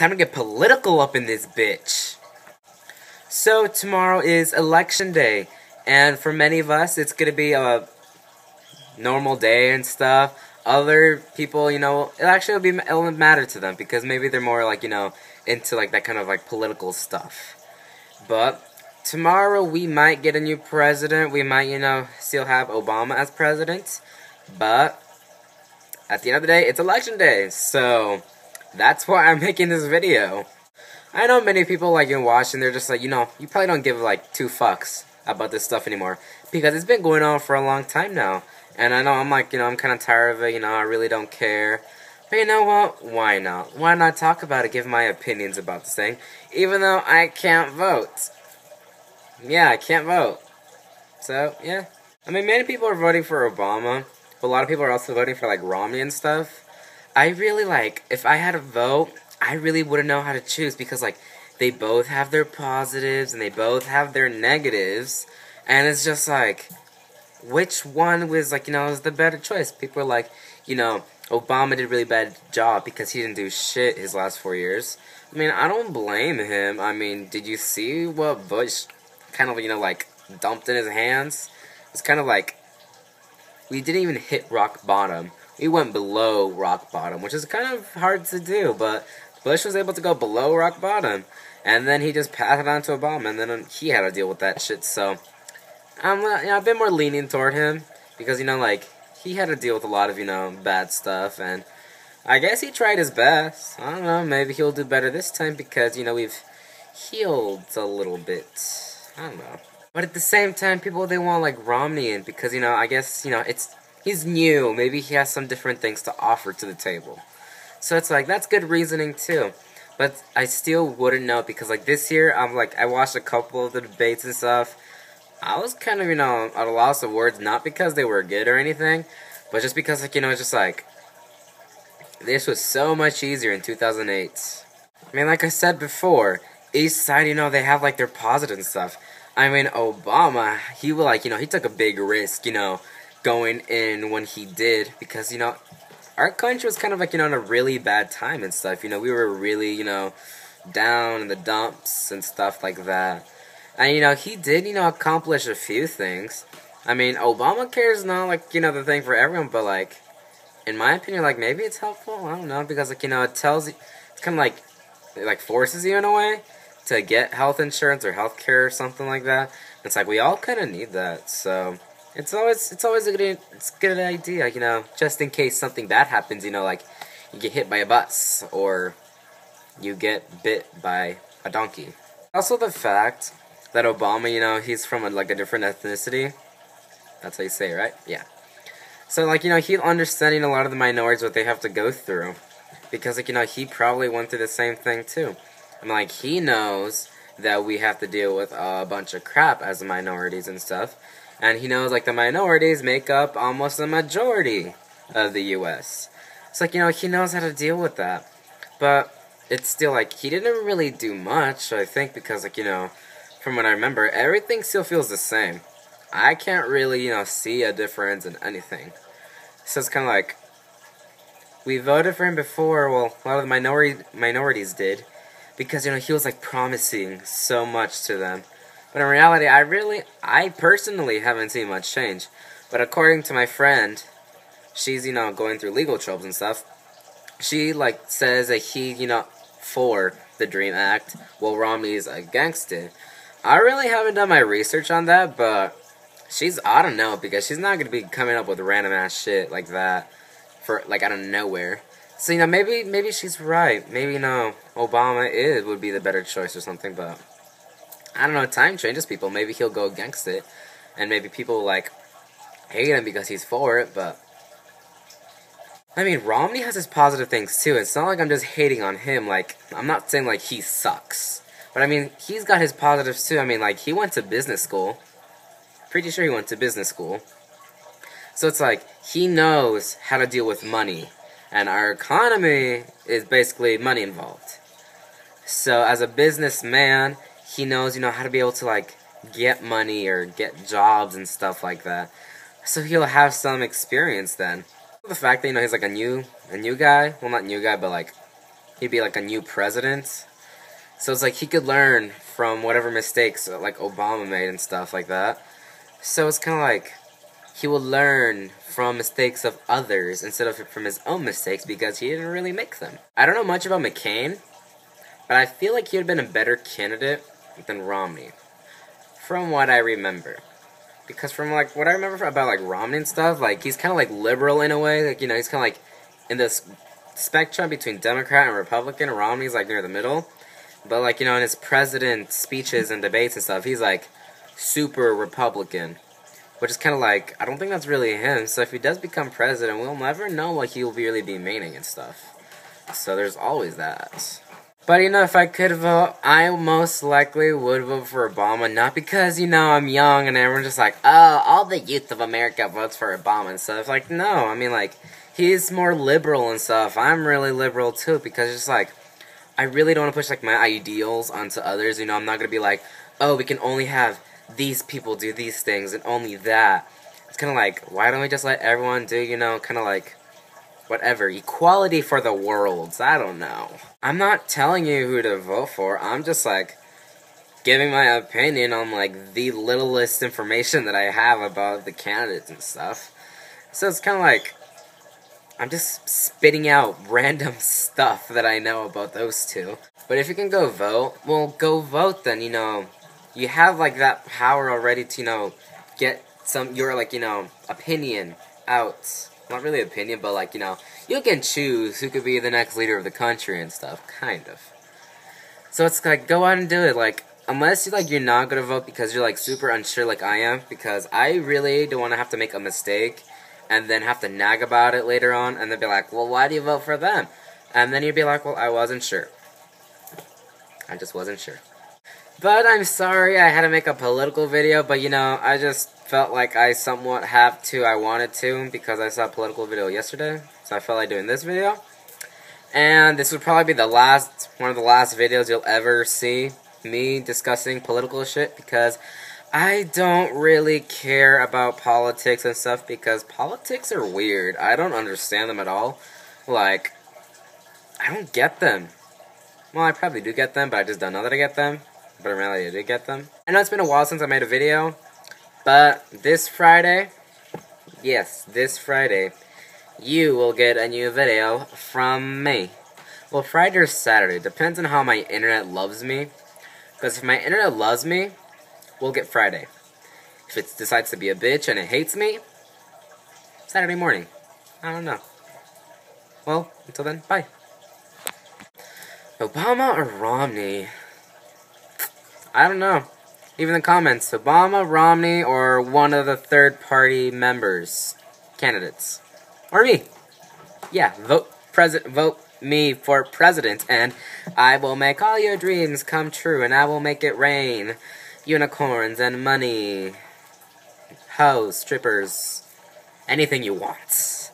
time to get political up in this bitch. So tomorrow is election day, and for many of us, it's gonna be a normal day and stuff. Other people, it'll matter to them because maybe they're more like, into like that kind of like political stuff. But tomorrow we might get a new president. We might, still have Obama as president. But at the end of the day, it's election day. So that's why I'm making this video. I know many people like watching, they're just like, you probably don't give like 2 fucks about this stuff anymore. Because it's been going on for a long time now. And I know I'm like, I'm kind of tired of it, I really don't care. But you know what? Why not? Why not talk about it, give my opinions about this thing, even though I can't vote. Yeah, I can't vote. So, yeah. I mean, many people are voting for Obama, but a lot of people are also voting for, like, Romney and stuff. I really, if I had a vote, I really wouldn't know how to choose because, they both have their positives and they both have their negatives. And it's just, which one was, is the better choice? People are like, Obama did a really bad job because he didn't do shit his last 4 years. I mean, I don't blame him. I mean, did you see what Bush kind of, dumped in his hands? It's kind of like, we didn't even hit rock bottom. We went below rock bottom, which is kind of hard to do, but Bush was able to go below rock bottom. And then he just passed it on to Obama, and then he had to deal with that shit, so I've been more lenient toward him because, he had to deal with a lot of, bad stuff, and I guess he tried his best. I don't know, maybe he'll do better this time because, we've healed a little bit. I don't know. But at the same time, people, they want, Romney in because, I guess, he's new. Maybe he has some different things to offer to the table. So it's that's good reasoning, too. But I still wouldn't know because, this year, I watched a couple of the debates and stuff. I was kind of, at a loss of words, not because they were good or anything, but just because, it's just this was so much easier in 2008. I mean, like I said before, each side, they have, their positive and stuff. I mean, Obama, he he took a big risk, going in when he did, because, our country was kind of, in a really bad time and stuff. We were really, down in the dumps and stuff like that. And, he did, accomplish a few things. I mean, Obamacare is not, the thing for everyone, but, in my opinion, maybe it's helpful. I don't know, because, it tells you, it's kind of it, forces you in a way to get health insurance or health care or something like that. It's we all kind of need that, so it's always a good idea, just in case something bad happens, you get hit by a bus or you get bit by a donkey. Also, the fact that Obama, he's from a different ethnicity. That's how you say it, right? Yeah. So, he's understanding a lot of the minorities, what they have to go through. Because, he probably went through the same thing, too. I mean, he knows that we have to deal with a bunch of crap as minorities and stuff. And he knows, the minorities make up almost the majority of the U.S. So, he knows how to deal with that. But it's still, he didn't really do much, I think, because, from what I remember, everything still feels the same. I can't really, see a difference in anything. So it's kind of we voted for him before, well, a lot of the minorities did, because, he was, promising so much to them. But in reality, I personally haven't seen much change. But according to my friend, she's, going through legal troubles and stuff, she, says that he, for the DREAM Act, while Romney's against it. I really haven't done my research on that, but I don't know, because she's not going to be coming up with random ass shit like that, for, out of nowhere. So, maybe she's right. Maybe, Obama would be the better choice or something, but I don't know, time changes people. Maybe he'll go against it, and maybe people, hate him because he's for it, but I mean, Romney has his positive things, too. It's not I'm just hating on him, I'm not saying, he sucks. But, I mean, he's got his positives, too. I mean, he went to business school. Pretty sure he went to business school. So it's he knows how to deal with money. And our economy is basically money involved. So, as a businessman, he knows, how to be able to, get money or get jobs and stuff like that. So he'll have some experience then. The fact that, he's, a new guy. Well, not new guy, but, he'd be like a new president. So it's like he could learn from whatever mistakes like Obama made and stuff like that. So it's kind of like he will learn from mistakes of others instead of from his own mistakes because he didn't really make them. I don't know much about McCain, but I feel like he would have been a better candidate than Romney, from what I remember. Because from like what I remember about like Romney and stuff, like he's kind of like liberal in a way. Like, you know, he's kind of like in this spectrum between Democrat and Republican. And Romney's like near the middle. But like, you know, in his president speeches and debates and stuff, he's like super Republican. Which is kind of like, I don't think that's really him. So if he does become president, we'll never know what he'll really be meaning and stuff. So there's always that. But, you know, if I could vote, I most likely would vote for Obama. Not because, you know, I'm young and everyone's just like, oh, all the youth of America votes for Obama and stuff. Like, no, I mean, like, he's more liberal and stuff. I'm really liberal, too, because it's just like, I really don't want to push, like, my ideals onto others. You know, I'm not going to be like, oh, we can only have these people do these things and only that. It's kind of like, why don't we just let everyone do, you know, kind of like, whatever, equality for the world. I don't know. I'm not telling you who to vote for. I'm just like giving my opinion on like the littlest information that I have about the candidates and stuff. So it's kind of like I'm just spitting out random stuff that I know about those two. But if you can go vote, well, go vote then. You know, you have like that power already to, you know, get your like, you know, opinion out. Not really opinion, but like, you know, you can choose who could be the next leader of the country and stuff, kind of. So it's like, go out and do it, like, unless you're not gonna vote because you're like super unsure like I am, because I really don't want to have to make a mistake and then have to nag about it later on and then be like, well, why do you vote for them? And then you'd be like, well, I wasn't sure. I just wasn't sure. But I'm sorry I had to make a political video, but you know, I just felt like I somewhat I wanted to, because I saw a political video yesterday, so I felt like doing this video. And this would probably be one of the last videos you'll ever see me discussing political shit, because I don't really care about politics and stuff, because politics are weird. I don't understand them at all. Like, I don't get them. Well, I probably do get them, but I just don't know that I get them. But in reality, I did get them. I know it's been a while since I made a video, but this Friday, yes, this Friday, you will get a new video from me. Well, Friday or Saturday, depends on how my internet loves me. Because if my internet loves me, we'll get Friday. If it decides to be a bitch and it hates me, Saturday morning. I don't know. Well, until then, bye. Obama or Romney? I don't know. Leave in the comments, Obama, Romney, or one of the third-party members, candidates, or me. Yeah, vote me for president, and I will make all your dreams come true, and I will make it rain, unicorns and money, hoes, strippers, anything you want.